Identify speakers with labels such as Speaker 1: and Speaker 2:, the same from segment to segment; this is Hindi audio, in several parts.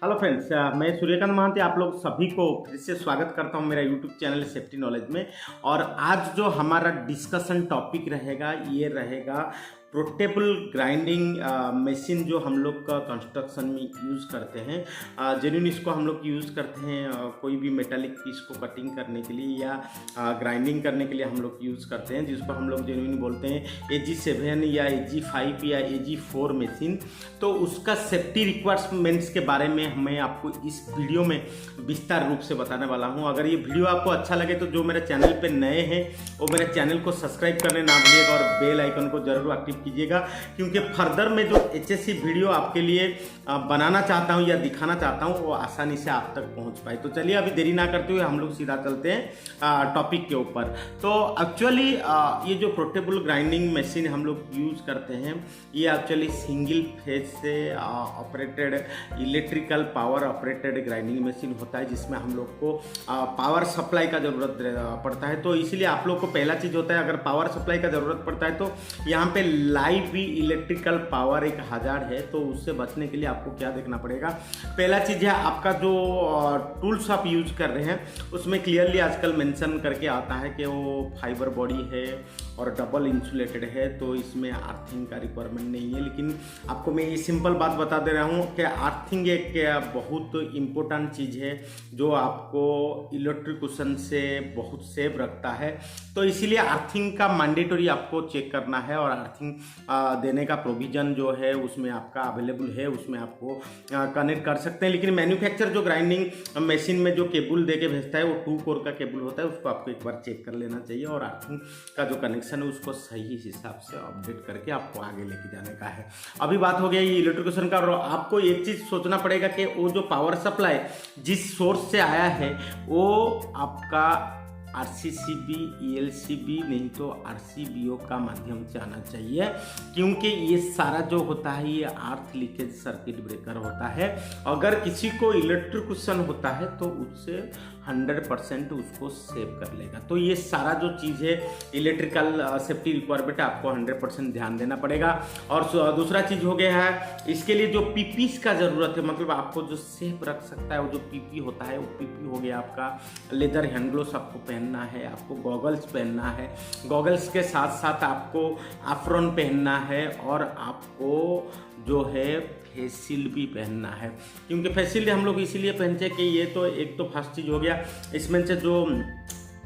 Speaker 1: हेलो फ्रेंड्स, मैं सूर्यकांत महांती आप लोग सभी को फिर से स्वागत करता हूं मेरा यूट्यूब चैनल सेफ्टी नॉलेज में। और आज जो हमारा डिस्कशन टॉपिक रहेगा ये रहेगा पोर्टेबल ग्राइंडिंग मशीन जो हम लोग का कंस्ट्रक्शन में यूज़ करते हैं। जेन्युइन इसको हम लोग यूज़ करते हैं कोई भी मेटालिक पीस को कटिंग करने के लिए या ग्राइंडिंग करने के लिए हम लोग यूज़ करते हैं, जिसको हम लोग जेन्युइन बोलते हैं AG7 या AG5 या AG4 मशीन। तो उसका सेफ्टी रिक्वायरमेंट्स के बारे में मैं आपको इस वीडियो में विस्तार रूप से बताने वाला हूं। अगर ये वीडियो आपको अच्छा लगे तो जो मेरे चैनल पे नए हैं वो मेरे चैनल को सब्सक्राइब करने ना भूलिएगा और बेल आइकन को जरूर एक्टिव कीजिएगा, क्योंकि फर्दर में जो HSC वीडियो आपके लिए बनाना चाहता हूं या दिखाना चाहता हूं वो आसानी से आप तक पहुंच पाए। तो चलिए अभी देरी ना करते हुए हम लोग सीधा चलते हैं टॉपिक के ऊपर। तो एक्चुअली ये जो पोर्टेबल ग्राइंडिंग मशीन हम लोग यूज़ करते हैं ये एक्चुअली सिंगल फेज से operated electrical power operated grinding machine होता है, जिसमें हम लोग को पावर सप्लाई का ज़रूरत पड़ता है। तो इसीलिए आप लोग को पहला चीज़ होता है, अगर पावर सप्लाई का ज़रूरत पड़ता है तो यहाँ पे लाइव भी इलेक्ट्रिकल पावर एक हज़ार है, तो उससे बचने के लिए आपको क्या देखना पड़ेगा। पहला चीज़ है आपका जो टूल्स आप यूज कर रहे हैं उसमें क्लियरली आजकल मेंशन करके आता है कि वो फाइबर बॉडी है और डबल इंसुलेटेड है, तो इसमें अर्थिंग का रिक्वायरमेंट नहीं है। लेकिन आपको मैं ये सिंपल बात बता दे रहा हूँ कि अर्थिंग एक बहुत इम्पोर्टेंट चीज़ है जो आपको इलेक्ट्रिक्यूशन से बहुत सेव रखता है। तो इसीलिए अर्थिंग का मैंडेटरी आपको चेक करना है और अर्थिंग देने का प्रोविज़न जो है उसमें आपका अवेलेबल है, उसमें आपको कनेक्ट कर सकते हैं। लेकिन मैन्युफैक्चर जो ग्राइंडिंग मशीन में जो केबल दे के भेजता है वो 2 कोर का केबल होता है, उसको आपको एक बार चेक कर लेना चाहिए और अर्थिंग का जो कनेक्शन है उसको सही हिसाब से अपडेट करके आपको आगे लेके जाने का है। अभी बात हो गया ये इलेक्ट्रिकेशन का, और आपको एक चीज़ सोचना पड़ेगा कि वो जो पावर सप्लाई जिस सोर्स से आया है वो आपका RCCB, ELCB नहीं तो RCBO का माध्यम से आना चाहिए, क्योंकि ये सारा जो होता है ये अर्थ लीकेज सर्किट ब्रेकर होता है। अगर किसी को इलेक्ट्रिक्यूशन होता है तो उससे 100% उसको सेव कर लेगा। तो ये सारा जो चीज़ है इलेक्ट्रिकल सेफ्टी रिक्वायरमेंट आपको 100% ध्यान देना पड़ेगा। और दूसरा चीज़ हो गया है इसके लिए जो पीपीस का ज़रूरत है, मतलब आपको जो सेफ रख सकता है वो जो पीपी होता है वो पीपी हो गया आपका लेदर हैंड ग्लोव्स आपको पहनना है, आपको गॉगल्स पहनना है, गॉगल्स के साथ साथ आपको एप्रॉन पहनना है और आपको जो है फेस शील्ड भी पहनना है। क्योंकि फेस शील्ड हम लोग इसीलिए पहनते हैं कि ये तो एक तो फर्स्ट चीज़ हो गया, इसमें से जो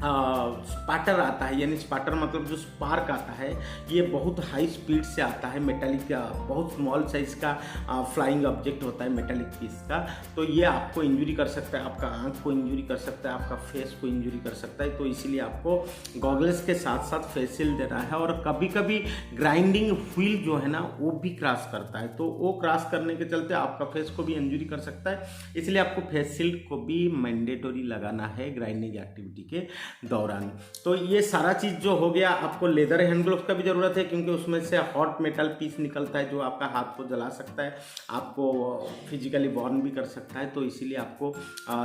Speaker 1: स्पाटर आता है, यानी स्पाटर मतलब जो स्पार्क आता है ये बहुत हाई स्पीड से आता है। मेटालिक का बहुत स्मॉल साइज का फ्लाइंग ऑब्जेक्ट होता है मेटालिक पीस का, तो ये आपको इंजरी कर सकता है, आपका आंख को इंजरी कर सकता है, आपका फेस को इंजरी कर सकता है। तो इसीलिए आपको गॉगल्स के साथ साथ फेस शील्ड देना है। और कभी कभी ग्राइंडिंग व्हील जो है ना वो भी क्रॉस करता है, तो वो क्रॉस करने के चलते आपका फेस को भी इंजरी कर सकता है, इसलिए आपको फेस शील्ड को भी मैंडेटरी लगाना है ग्राइंडिंग एक्टिविटी के दौरान। तो ये सारा चीज़ जो हो गया, आपको लेदर हैंड ग्लोव्स का भी ज़रूरत है, क्योंकि उसमें से हॉट मेटल पीस निकलता है जो आपका हाथ को जला सकता है, आपको फिजिकली बर्न भी कर सकता है। तो इसीलिए आपको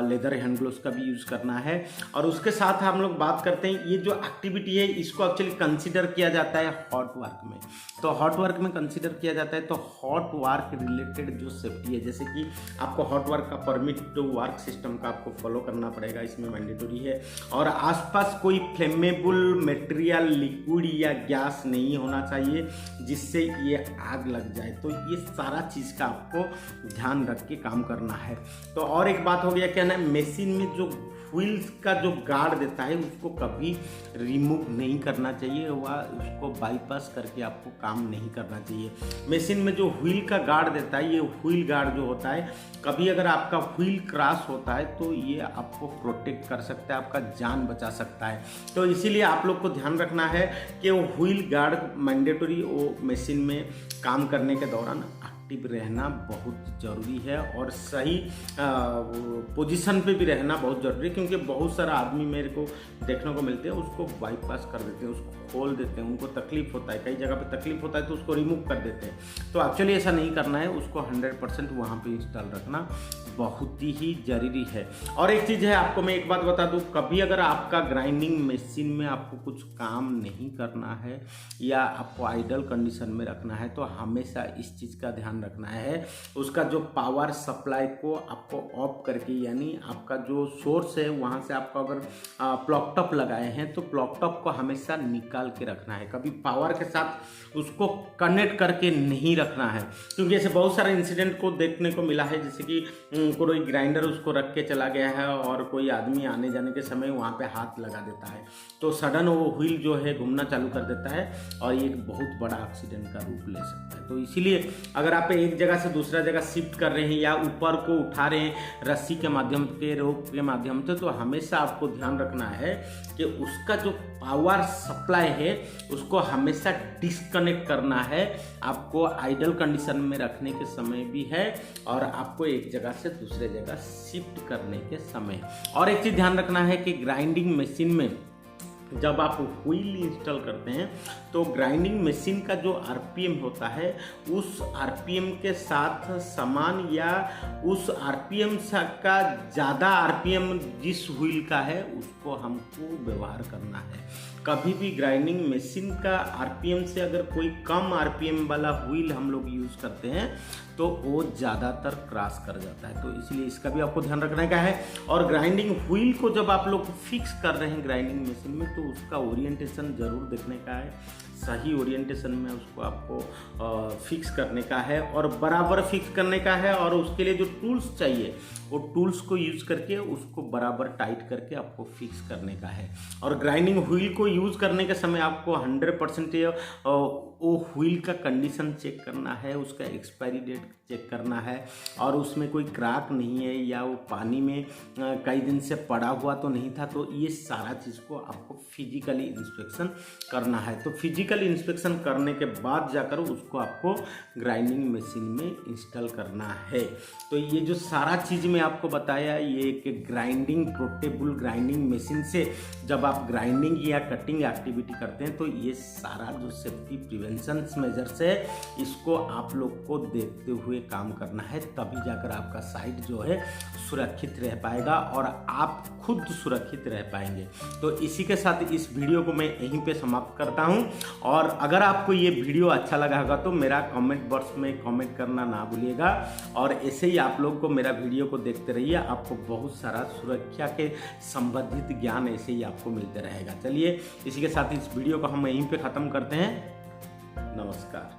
Speaker 1: लेदर हैंड ग्लोव्स का भी यूज़ करना है। और उसके साथ हम लोग बात करते हैं ये जो एक्टिविटी है इसको एक्चुअली कंसिडर किया जाता है हॉट वर्क में। तो हॉट वर्क में कंसिडर किया जाता है, तो हॉट वर्क रिलेटेड जो सेफ्टी है, जैसे कि आपको हॉट वर्क का परमिट टू वर्क सिस्टम का आपको फॉलो करना पड़ेगा, इसमें मैंडेटरी है। और आसपास कोई फ्लेमेबल मटेरियल, लिक्विड या गैस नहीं होना चाहिए जिससे ये आग लग जाए। तो ये सारा चीज़ का आपको ध्यान रख के काम करना है। तो और एक बात हो गया क्या ना, मशीन में जो व्हील्स का जो गार्ड देता है उसको कभी रिमूव नहीं करना चाहिए, वह उसको बाईपास करके आपको काम नहीं करना चाहिए। मशीन में जो व्हील का गार्ड देता है, ये व्हील गार्ड जो होता है, कभी अगर आपका व्हील क्रॉस होता है तो ये आपको प्रोटेक्ट कर सकता है, आपका जान बचा सकता है। तो इसीलिए आप लोग को ध्यान रखना है कि वो व्हील गार्ड मैंडेटरी वो मशीन में काम करने के दौरान एक्टिव रहना बहुत ज़रूरी है और सही पोजीशन पे भी रहना बहुत ज़रूरी है। क्योंकि बहुत सारा आदमी मेरे को देखने को मिलते हैं उसको बाईपास कर देते हैं, उसको खोल देते हैं, उनको तकलीफ होता है, कई जगह पे तकलीफ होता है तो उसको रिमूव कर देते हैं। तो एक्चुअली ऐसा नहीं करना है, उसको 100% वहाँ पे इंस्टॉल रखना बहुत ही जरूरी है। और एक चीज़ है, आपको मैं एक बात बता दूं, कभी अगर आपका ग्राइंडिंग मशीन में आपको कुछ काम नहीं करना है या आपको आइडल कंडीशन में रखना है तो हमेशा इस चीज़ का ध्यान रखना है, उसका जो पावर सप्लाई को आपको ऑफ करके, यानी आपका जो सोर्स है वहाँ से आपको अगर प्लग टॉप लगाए हैं तो प्लग टॉप को हमेशा निकाल के रखना है, कभी पावर के साथ उसको कनेक्ट करके नहीं रखना है। क्योंकि ऐसे बहुत सारे इंसिडेंट को देखने को मिला है, जैसे कि कोई ग्राइंडर उसको रख के चला गया है और कोई आदमी आने जाने के समय वहाँ पे हाथ लगा देता है तो सडन वो व्हील जो है घूमना चालू कर देता है और ये एक बहुत बड़ा एक्सीडेंट का रूप ले सकता है। तो इसीलिए अगर आप एक जगह से दूसरा जगह शिफ्ट कर रहे हैं या ऊपर को उठा रहे हैं रस्सी के माध्यम के, रोप के माध्यम से, तो हमेशा आपको ध्यान रखना है कि उसका जो पावर सप्लाई है उसको हमेशा डिस्कनेक्ट करना है, आपको आइडल कंडीशन में रखने के समय भी है और आपको एक जगह से दूसरे जगह शिफ्ट करने के समय। और एक चीज़ ध्यान रखना है कि ग्राइंडिंग मशीन में जब आप व्हील इंस्टॉल करते हैं तो ग्राइंडिंग मशीन का जो आरपीएम होता है उस आरपीएम के साथ समान या उस आरपीएम का ज़्यादा आरपीएम जिस व्हील का है उसको हमको व्यवहार करना है। कभी भी ग्राइंडिंग मशीन का आरपीएम से अगर कोई कम आरपीएम वाला व्हील हम लोग यूज़ करते हैं तो वो ज़्यादातर क्रॉस कर जाता है, तो इसलिए इसका भी आपको ध्यान रखने का है। और ग्राइंडिंग व्हील को जब आप लोग फिक्स कर रहे हैं ग्राइंडिंग मशीन में तो उसका ओरिएंटेशन ज़रूर देखने का है, सही ओरिएंटेशन में उसको आपको फिक्स करने का है और बराबर फिक्स करने का है। और उसके लिए जो टूल्स चाहिए वो टूल्स को यूज़ करके उसको बराबर टाइट करके आपको फिक्स करने का है। और ग्राइंडिंग व्हील को यूज़ करने के समय आपको 100% वो व्हील का कंडीशन चेक करना है, उसका एक्सपायरी डेट चेक करना है और उसमें कोई क्रैक नहीं है या वो पानी में कई दिन से पड़ा हुआ तो नहीं था, तो ये सारा चीज़ को आपको फिजिकली इंस्पेक्शन करना है। तो फिजिकल इंस्पेक्शन करने के बाद जाकर उसको आपको ग्राइंडिंग मशीन में इंस्टॉल करना है। तो ये जो सारा चीज़ मैं आपको बताया, ये एक ग्राइंडिंग पोर्टेबल ग्राइंडिंग मशीन से जब आप ग्राइंडिंग या कटिंग एक्टिविटी करते हैं तो ये सारा जो सेफ्टी प्रिवेंशन मेजर्स है इसको आप लोग को देखते हुए काम करना है, तभी जाकर आपका साइट जो है सुरक्षित रह पाएगा और आप खुद सुरक्षित रह पाएंगे। तो इसी के साथ इस वीडियो को मैं यहीं पे समाप्त करता हूं। और अगर आपको ये वीडियो अच्छा लगा होगा तो मेरा कमेंट बॉक्स में कमेंट करना ना भूलिएगा और ऐसे ही आप लोग को मेरा वीडियो को देखते रहिए, आपको बहुत सारा सुरक्षा के संबंधित ज्ञान ऐसे ही आपको मिलते रहेगा। चलिए इसी के साथ इस वीडियो को हम यहीं पे ख़त्म करते हैं। नमस्कार।